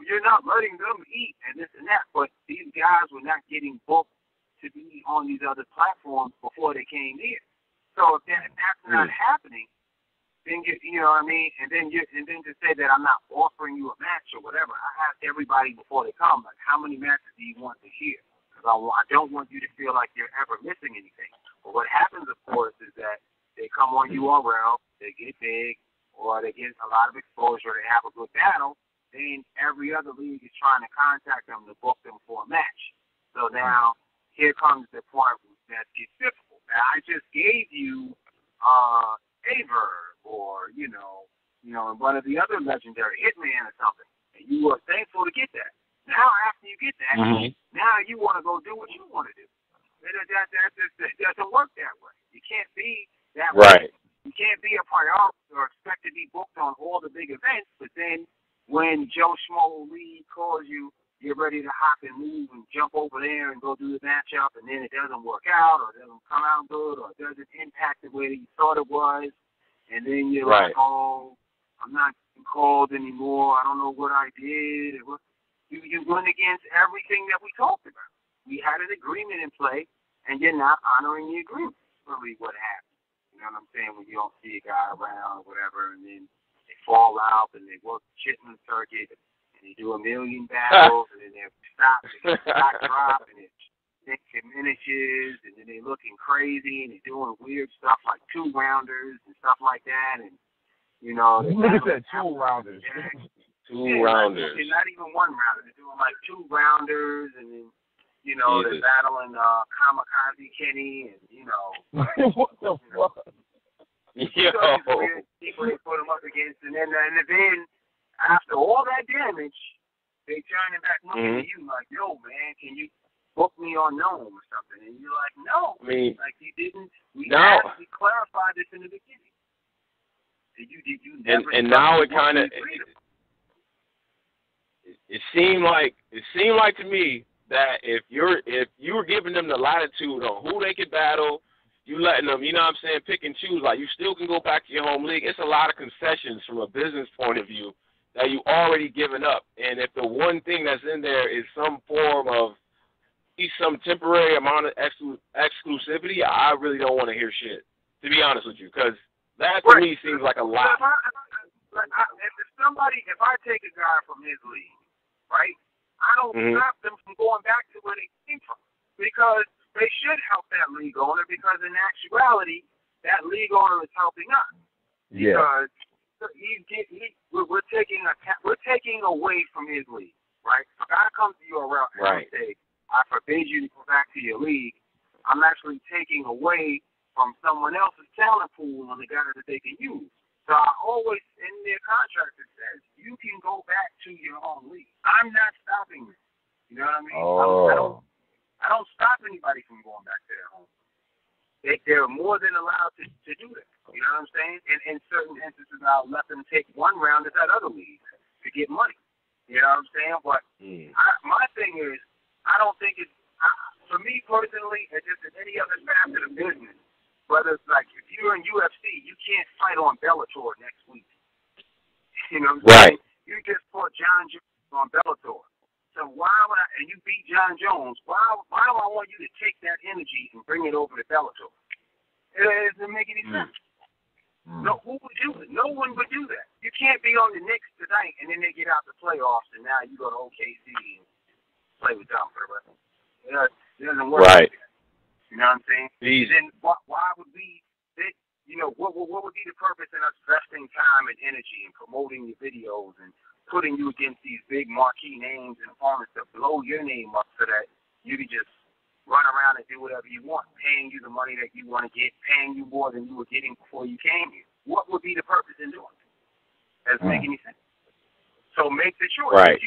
you're not letting them eat and this and that, but these guys were not getting booked to be on these other platforms before they came here. So if that's not happening, then you know what I mean, and then to say that I'm not offering you a match or whatever. I ask everybody before they come, like, how many matches do you want to hear? Because I don't want you to feel like you're ever missing anything. But what happens, of course, is that they come on URL, they get big, or they get a lot of exposure, they have a good battle. Then every other league is trying to contact them to book them for a match. So now here comes the part that gets difficult. Now, I just gave you Aver or, you know, one of the other legendary Hitman or something, and you were thankful to get that. Now, after you get that, now you want to go do what you want to do. That doesn't work that way. You can't be that way. You can't be a priority or expect to be booked on all the big events, but then when Joe Schmo Lee calls you, you're ready to hop and move and jump over there and go do the matchup, and then it doesn't work out or it doesn't come out good or it doesn't impact the way that you thought it was. And then you're like, oh, I'm not called anymore. I don't know what I did. You went against everything that we talked about. We had an agreement in play, and you're not honoring the agreement. That's really what happened. You know what I'm saying? When you don't see a guy around or whatever, and then they fall out and they work the Chitlin circuit, and they do a million battles, and then they stop drop, and it diminishes, and then they're looking crazy, and they're doing weird stuff like 2-rounders and stuff like that, and, you know. Look at that, 2-rounders. 2-rounders. They're not even 1-rounder. They're doing like 2-rounders, and then, you know, they're battling Kamikaze Kenny, and, you know. What the fuck? People they put them up against, and then after all that damage, they turn it back looking at you like, yo, man, can you book me on Gnome or something? And you're like, no. Like, you didn't. We clarified this in the beginning. You never and now it kind of it seemed like to me that if you were giving them the latitude on who they could battle, you letting them, you know what I'm saying, pick and choose. Like, you still can go back to your home league. It's a lot of concessions from a business point of view that you already given up. And if the one thing that's in there is some form of some temporary amount of exclusivity, I really don't want to hear shit, to be honest with you, because that to me seems like a lot. If I take a guy from his league, right, I don't stop them from going back to where they came from, because they should help that league owner, because in actuality, that league owner is helping us. Yeah. Because we're taking away from his league, right? If a guy comes to URL and say, I forbid you to go back to your league, I'm actually taking away from someone else's talent pool on the guys that they can use. So I always, in their contract, it says, you can go back to your own league. I'm not stopping you. You know what I mean? I don't stop anybody from going back to their home. They're more than allowed to do that. You know what I'm saying? And in certain instances, I'll let them take 1 round at that other league to get money. You know what I'm saying? But my thing is, I don't think it's, for me personally, it's just as any other facet of business. Whether it's like, if you're in UFC, you can't fight on Bellator next week. You know what I'm saying? You just fought John Jones on Bellator. So why would and you beat John Jones, why do I want you to take that energy and bring it over to Bellator? It doesn't make any sense. No, who would do it? No one would do that. You can't be on the Knicks tonight and then they get out the playoffs and now you go to OKC and play with them for the rest of it. It doesn't work like that. You know what I'm saying? Then why would we, you know, what would be the purpose in us investing time and energy and promoting your videos and putting you against these big marquee names and opponents that blow your name up so that you can just run around and do whatever you want, paying you the money that you want to get, paying you more than you were getting before you came here? What would be the purpose in doing it? Doesn't make any sense. So make the choice. Right.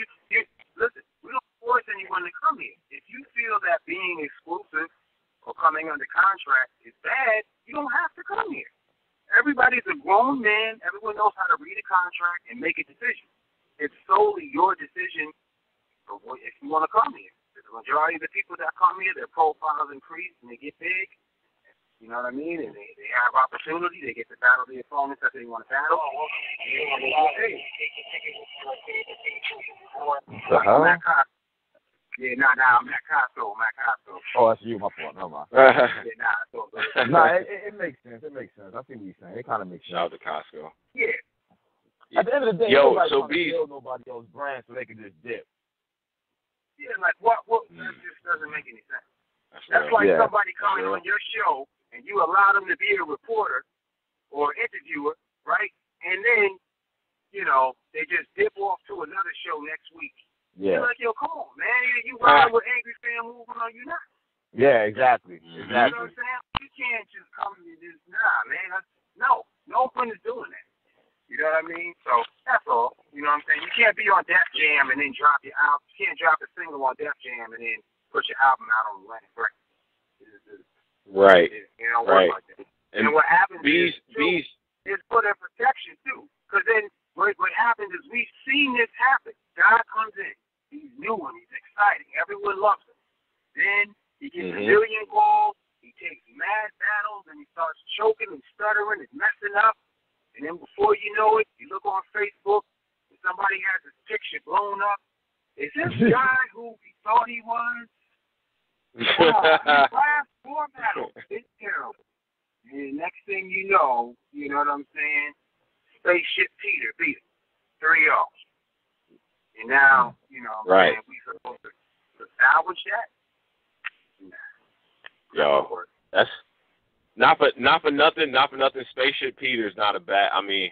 Listen, we don't force anyone to come here. If you feel that being exclusive or coming under contract is bad, you don't have to come here. Everybody's a grown man. Everyone knows how to read a contract and make a decision. It's solely your decision if you want to come here. The majority of the people that come here, their profiles increase and they get big. You know what I mean? And they have opportunity. They get to battle the opponents that they want to battle. Matt Costco. Yeah, I'm Matt Costco. Oh, that's you, my fault. No, man. So it makes sense. It makes sense. I see what you're saying. It kind of makes sense. Shout out to Costco. Yeah. At the end of the day, nobody trying to build nobody else's brand so they can just dip. Yeah, like what? That just doesn't make any sense. That's like somebody coming on your show and you allow them to be a reporter or interviewer, right? And then, they just dip off to another show next week. Yeah. You're like, yo, come on, man. Either you riding with Angry Fan moving or you not. Yeah, exactly. You know what I'm saying? You can't just come and just, man. No one is doing that. You know what I mean? So that's all. You know what I'm saying? You can't be on Def Jam and then drop your album. You can't drop a single on Def Jam and then put your album out on Atlantic Records. Right. You know, work like that. And what happens is for their protection too. Because then what happens is we've seen this happen. God comes in. He's new and he's exciting. Everyone loves him. Then he gets a million calls. He takes mad battles and he starts choking and stuttering and messing up. And then before you know it, you look on Facebook and somebody has his picture blown up. Is this guy who he thought he was? He last 4 battles. It's terrible. And next thing you know what I'm saying? Spaceship Peter beat him 3-0. And now, man, we supposed to salvage that? Nah. Yo, that's not for nothing. Spaceship Peter's not a bad. I mean,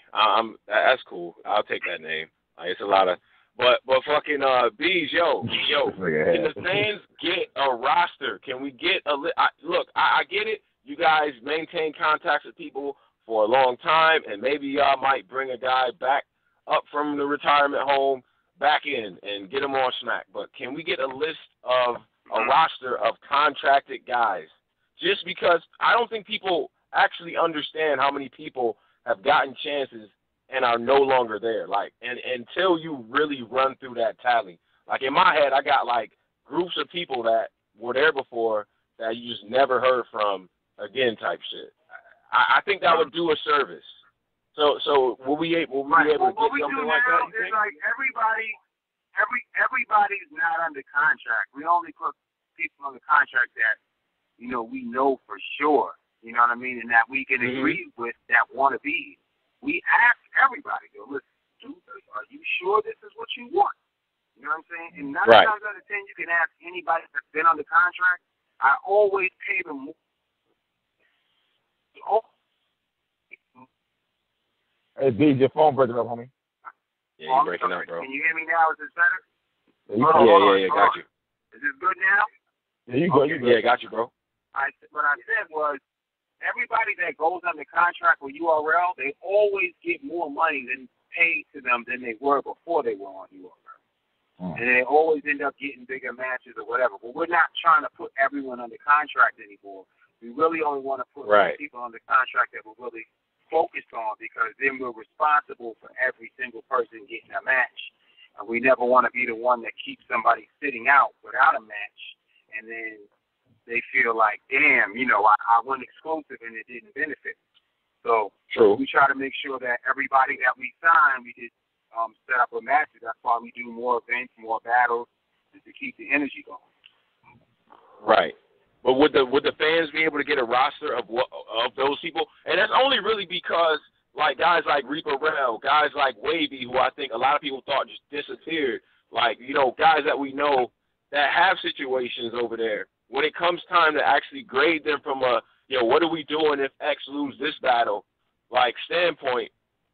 that's cool. I'll take that name. It's a lot of, but fucking Bees, yo, can the fans get a roster? Can we get a look? I get it. You guys maintain contacts with people for a long time, and maybe y'all might bring a guy back up from the retirement home back in and get him on Smack. But can we get a list of a roster of contracted guys? Just because I don't think people actually understand how many people have gotten chances and are no longer there. Like, and until you really run through that tally. Like, in my head, I got, like, groups of people that were there before that you just never heard from again type shit. I think that would do a service. So will we be able to get something like that? Is like everybody's not under contract. We only put people under contract that we know for sure. You know what I mean, and that we can agree with that want to be. We ask everybody, listen, dude, are you sure this is what you want? You know what I'm saying? And 9 times out of 10, you can ask anybody that's been under contract. I always pay them more. Hey, B, your phone breaking up, homie. Yeah, you're breaking up, bro. Can you hear me now? Is this better? Yeah, got you. Is this good now? Yeah, you good. Yeah, got you, bro. What I said was, everybody that goes under contract with URL, they always get more money than paid to them than they were before they were on URL. And they always end up getting bigger matches or whatever. But we're not trying to put everyone under contract anymore. We really only want to put people under contract that we're really focused on, because then we're responsible for every single person getting a match. And we never want to be the one that keeps somebody sitting out without a match, and then they feel like, damn, I went exclusive and it didn't benefit. So we try to make sure that everybody that we sign, we just set up a matches. That's why we do more events, more battles, just to keep the energy going. Right. But would the fans be able to get a roster of those people? And that's only really because, like, guys like Reaper Rell, guys like Wavy, who I think a lot of people thought just disappeared, like, guys that we know that have situations over there. When it comes time to actually grade them from what are we doing if X lose this battle, like, standpoint,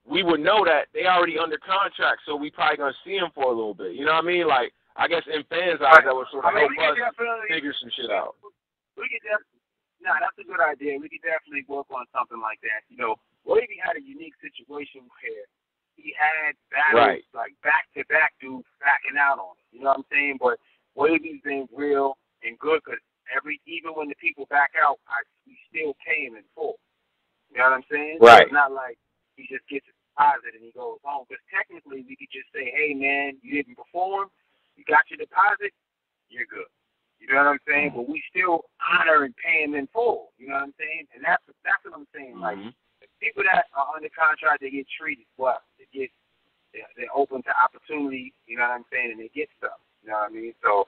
we would know that they already under contract, so we probably going to see them for a little bit. You know what I mean? Like, I guess in fans' eyes, that would sort of help us figure some shit out. That's a good idea. We could definitely work on something like that. Wavy had a unique situation where he had battles like back-to-back dudes backing out on him. You know what I'm saying? But Wavy's been real and good, because even when the people back out, we still pay him in full. You know what I'm saying? Right. So it's not like he just gets a deposit and he goes home. Because technically, we could just say, hey, man, you didn't perform, you got your deposit, you're good. You know what I'm saying? But we still honor and pay him in full. You know what I'm saying? And that's what I'm saying. Like, people that are under contract, they get treated well. They're open to opportunity. You know what I'm saying? And they get stuff. You know what I mean? So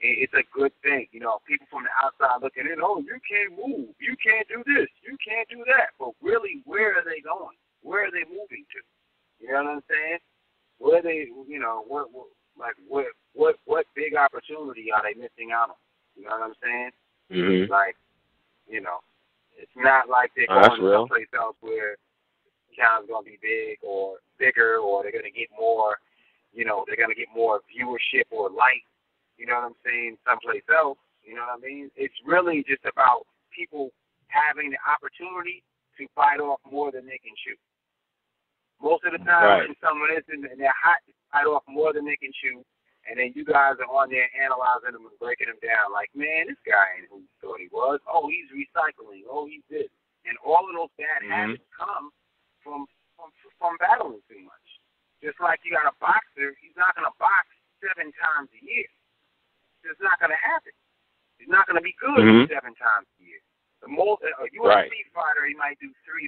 it's a good thing. You know, people from the outside looking in, oh, you can't move, you can't do this, you can't do that. But really, where are they going? Where are they moving to? You know what I'm saying? Where they, you know, what big opportunity are they missing out on? You know what I'm saying? Mm-hmm. Like, you know, it's not like they're going to someplace else where the town's going to be big or bigger, or they're going to get more, you know, they're going to get more viewership or likes. You know what I'm saying? Someplace else. You know what I mean? It's really just about people having the opportunity to bite off more than they can chew. Most of the time, when someone is and they're hot, they bite off more than they can chew, and then you guys are on there analyzing them and breaking them down. Like, man, this guy ain't who he thought he was. Oh, he's recycling. Oh, he's this. And all of those bad habits come from battling too much. Just like you got a boxer, he's not going to box 7 times a year. It's not going to happen. He's not going to be good 7 times a year. The most a UFC fighter, he might do three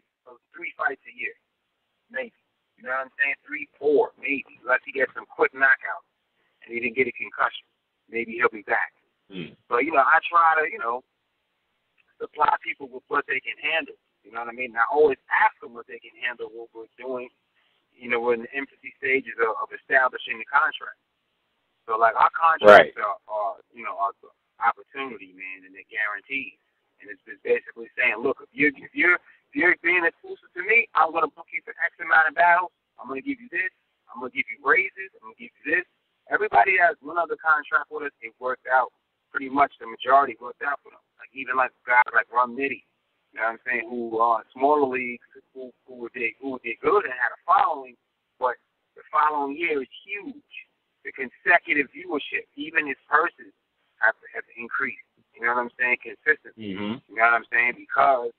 fights a year. Maybe. You know what I'm saying? 3, 4, maybe. Unless he gets some quick knockouts and he didn't get a concussion. Maybe he'll be back. But, you know, I try to, you know, supply people with what they can handle. You know what I mean? And I always ask them what they can handle, what we're doing. You know, we're in the infancy stages of establishing the contract. So, like, our contracts are, you know, are opportunity, man, and they're guaranteed. And it's just basically saying, look, if you're being exclusive to me, I'm going to book you for X amount of battles. I'm going to give you this. I'm going to give you raises. I'm going to give you this. Everybody has one other contract with us. It worked out. Pretty much the majority worked out for them. Like, even like guys like Rum Nitty, you know what I'm saying, who are smaller leagues, who did good and had a following, but the following year is huge. The consecutive viewership, even his purses have increased. You know what I'm saying? Consistently. You know what I'm saying? Because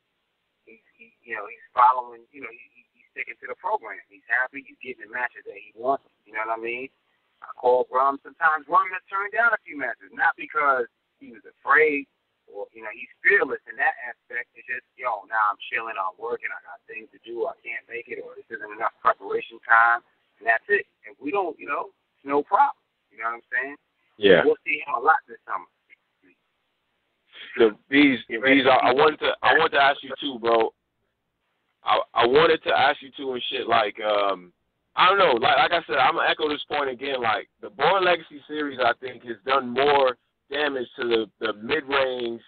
he's following. You know, he's sticking to the program. He's happy. He's getting the matches that he wants. You know what I mean? I call Rum. Sometimes Rum has turned down a few matches, not because he was afraid or, you know, he's fearless in that aspect. It's just, now I'm chilling, I'm working, I got things to do, I can't make it, or this isn't enough preparation time, and that's it. And we don't, you know, it's no problem. You know what I'm saying? Yeah. We'll see him a lot this summer. I wanted to ask you too, bro. I wanted to ask you too and shit, like, I don't know, like I said, I'm gonna echo this point again. Like, the Born Legacy series, I think, has done more damage to the mid-range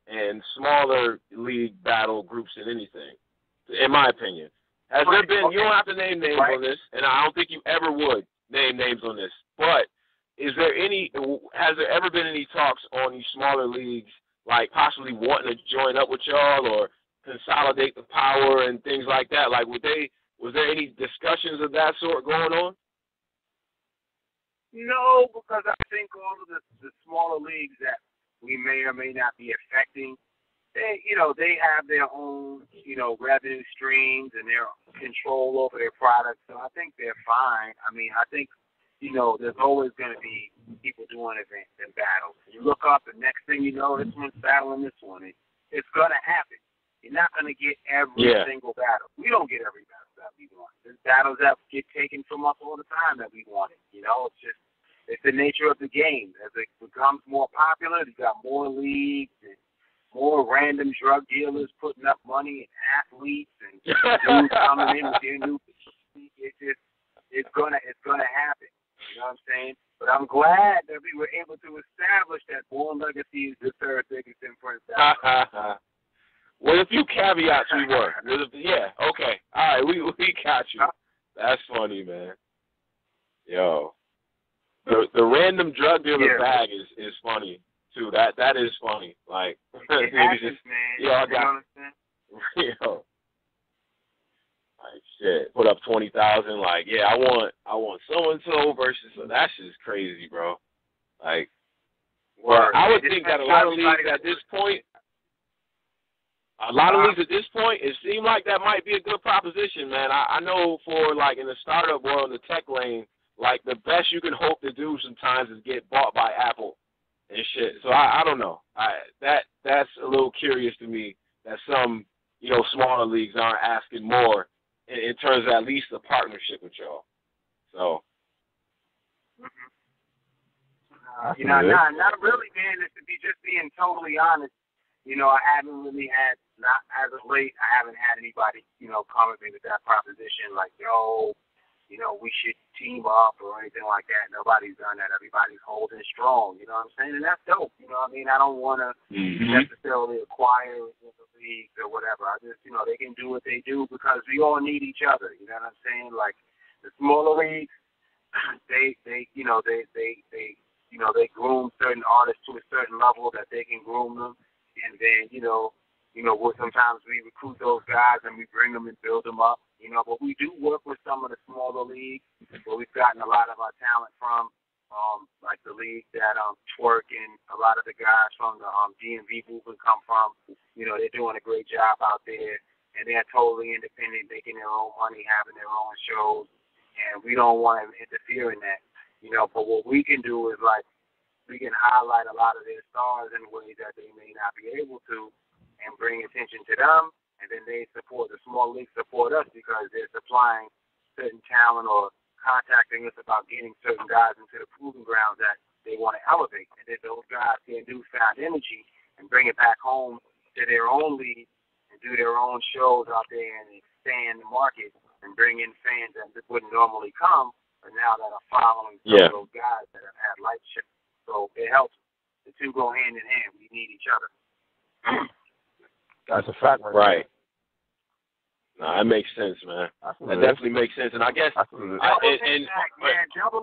and smaller league battle groups than anything, in my opinion. Has there been? You don't have to name names on this, and I don't think you ever would name names on this. But has there ever been any talks on these smaller leagues, like possibly wanting to join up with y'all or consolidate the power and things like that? Like, was there any discussions of that sort going on? No, because I think all of the smaller leagues that we may or may not be affecting, they have their own, revenue streams and their control over their products. So I think they're fine. I mean, I think, there's always going to be people doing events and battles. You look up, and next thing you know, this one's battling this one. It's going to happen. You're not going to get every single battle. We don't get every battle that we want. There's battles that get taken from us all the time that we wanted. It's the nature of the game. As it becomes more popular, you got more leagues and more random drug dealers putting up money and athletes and dudes coming in with their new. It's gonna happen. You know what I'm saying? But I'm glad that we were able to establish that Born Legacy is the third biggest imprint. With a few caveats, we were. Okay. All right, we got you. That's funny, man. Yo. The random drug dealer bag is funny too. That is funny. Like, it happens, man. I got like, shit, put up 20,000. Like, I want so and so versus. So that's just crazy, bro. Like, I would think that a lot of leagues at this point. It seemed like that might be a good proposition, man. I know for, like, in the startup world, in the tech lane, like, the best you can hope to do sometimes is get bought by Apple and shit. So I don't know. That's a little curious to me that some, smaller leagues aren't asking more in terms of at least a partnership with y'all. So. Not really, man. Just to be being totally honest. I haven't really had, not as of late, I haven't had anybody, come with me with that proposition like, yo, we should team up or anything like that. Nobody's done that. Everybody's holding strong. You know what I'm saying? And that's dope. You know what I mean? I don't want to necessarily acquire the leagues or whatever. I just, they can do what they do because we all need each other. You know what I'm saying? Like the smaller leagues, they groom certain artists to a certain level that they can groom them. And then, sometimes we recruit those guys and we bring them and build them up, but we do work with some of the smaller leagues where we've gotten a lot of our talent from, like the league that Twerk and a lot of the guys from the DMV movement come from. They're doing a great job out there, and they're totally independent, making their own money, having their own shows, and we don't want to interfere in that, but what we can do is, like, we can highlight a lot of their stars in ways that they may not be able to and bring attention to them, and then the small leagues support us because they're supplying certain talent or contacting us about getting certain guys into the proving grounds that they want to elevate. And then those guys can do sound energy and bring it back home to their own league and do their own shows out there and expand the market and bring in fans that wouldn't normally come, but now that are following some of those guys that have had light shows. So it helps. The two go hand in hand. We need each other. That's a fact, right? No, that makes sense, man. That definitely makes sense. And I guess Double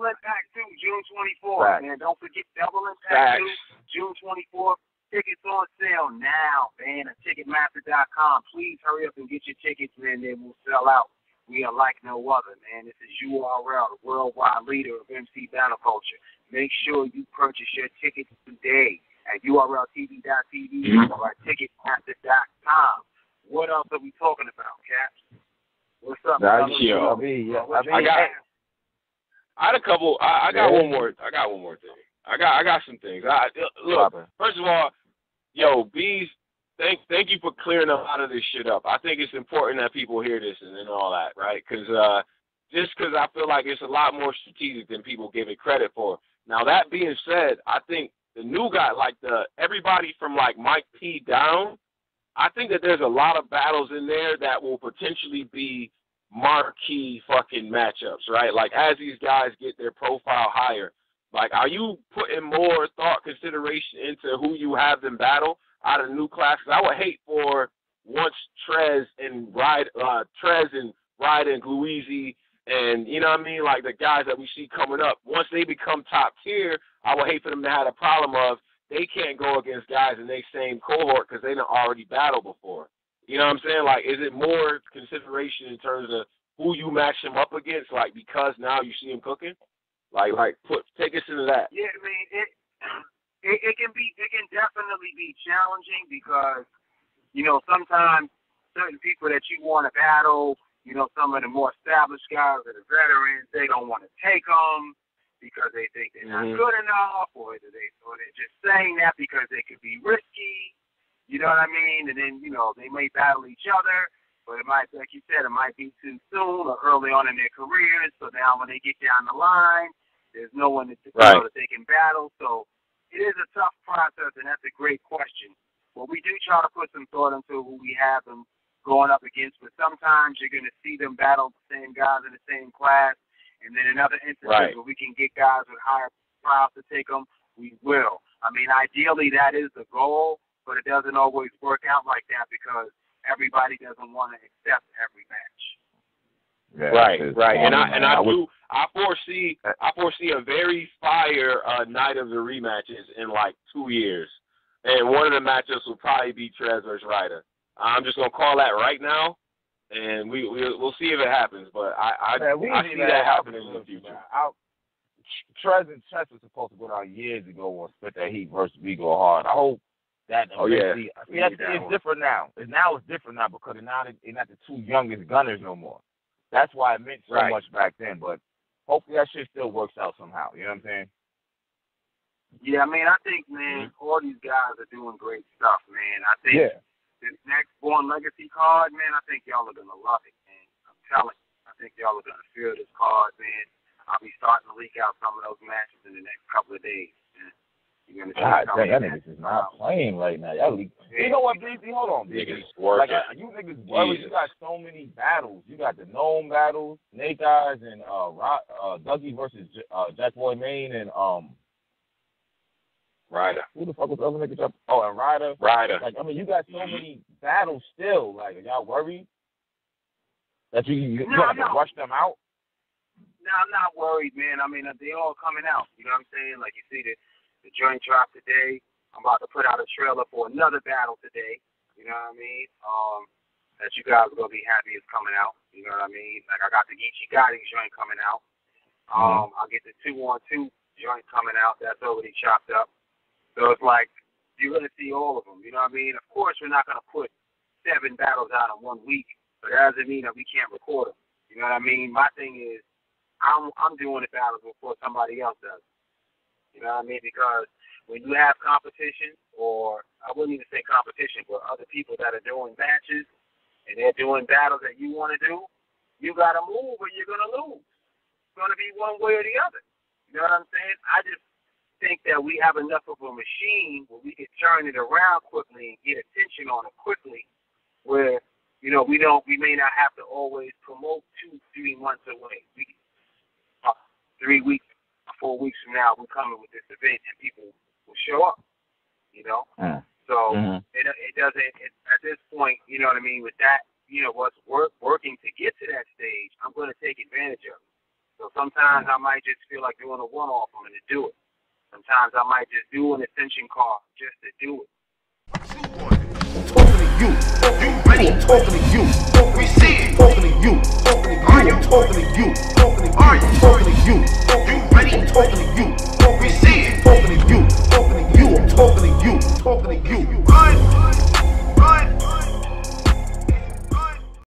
Impact too, June 24th, man. Don't forget Double Impact too, June 24th. Tickets on sale now, man. At Ticketmaster.com. Please hurry up and get your tickets, man. They will sell out. We are like no other, man. This is URL, the worldwide leader of MC battle culture. Make sure you purchase your tickets today at urltv.tv or at ticketmaster.com. What else are we talking about, Caps? What's up? I had a couple. I got one more. I got one more thing. I got some things. Look, first of all, Bees, thank you for clearing a lot of this shit up. I think it's important that people hear this and all that, right? Because I feel like it's a lot more strategic than people give it credit for. Now, that being said, I think the new guy, like everybody from like Mike P down, I think that there's a lot of battles in there that will potentially be marquee fucking matchups, right? Like as these guys get their profile higher, like are you putting more thought consideration into who you have them battle out of the new class? 'Cause I would hate for once Trez and Ryder and Gluezy and, you know what I mean, like the guys that we see coming up, once they become top tier, I would hate for them to have a problem of they can't go against guys in their same cohort because they done already battled before. You know what I'm saying? Like, is it more consideration in terms of who you match them up against, like because now you see them cooking? Take us into that. Yeah, I mean, it can definitely be challenging because, sometimes certain people that you want to battle, some of the more established guys or the veterans, they don't want to take them because they think they're not good enough, or they're just saying that because they could be risky. You know what I mean? And then, they may battle each other, but it might, like you said, it might be too soon or early on in their careers. So now when they get down the line, there's no one that they can battle. So it is a tough process, and that's a great question. But we do try to put some thought into who we have them going up against, but sometimes you're going to see them battle the same guys in the same class, and then in other instances where we can get guys with higher profiles to take them, we will. I mean, ideally that is the goal, but it doesn't always work out like that because everybody doesn't want to accept every match. Yeah, right. And I foresee a very fire night of the rematches in like 2 years, and one of the matchups will probably be Trez versus Ryder. I'm just gonna call that right now, and we'll see if it happens. But I see that happening in the future. Trez was supposed to go down years ago on Spit That Heat versus We Go Hard. I hope that it's different now. It's different now because now they're not the two youngest gunners no more. That's why it meant so much back then. But hopefully that shit still works out somehow. You know what I'm saying? Yeah, I mean, I think, man, all these guys are doing great stuff, man. I think this next Born Legacy card, man, I think y'all are going to love it, man. I'm telling you. I think y'all are going to feel this card, man. I'll be starting to leak out some of those matches in the next couple of days. And God damn, that niggas is not playing right now. Y'all, you know what, Beasley? Hold on, Beasley. Like, you niggas worried. You got so many battles. You got the Gnome battles, Snake Eyes, and Dougie versus Jack Boy Maine and Ryder. Who the fuck was the other nigga? Oh, and Ryder. Like, I mean, you got so many battles still. Like, are y'all worried that you have to rush them out? No, I'm not worried, man. I mean, they all coming out. You know what I'm saying? Like, you see the joint drop today. I'm about to put out a trailer for another battle today. You know what I mean? That you guys are going to be happy is coming out. You know what I mean? Like, I got the Geechee Gotti joint coming out. I'll get the 2-on-2 joint coming out. That's already chopped up. So it's like, you're going to see all of them. You know what I mean? Of course, we're not going to put 7 battles out in 1 week. But that doesn't mean that we can't record them. You know what I mean? My thing is, I'm doing the battles before somebody else does. You know what I mean? Because when you have competition, or I wouldn't even say competition, but other people that are doing matches and they're doing battles that you want to do, you got to move or you're going to lose. It's going to be one way or the other. You know what I'm saying? I just think that we have enough of a machine where we can turn it around quickly and get attention on it quickly, where, you know, we may not have to always promote 2-3 months away. 3 weeks, 4 weeks from now, we're coming with this event and people will show up, you know? So it doesn't, at this point, you know what I mean, with that, you know, what's working to get to that stage, I'm going to take advantage of it. So sometimes I might just feel like doing a one-off and to do it. Sometimes I might just do an ascension call just to do it. I'm talking to you. You ready? I'm talking to you.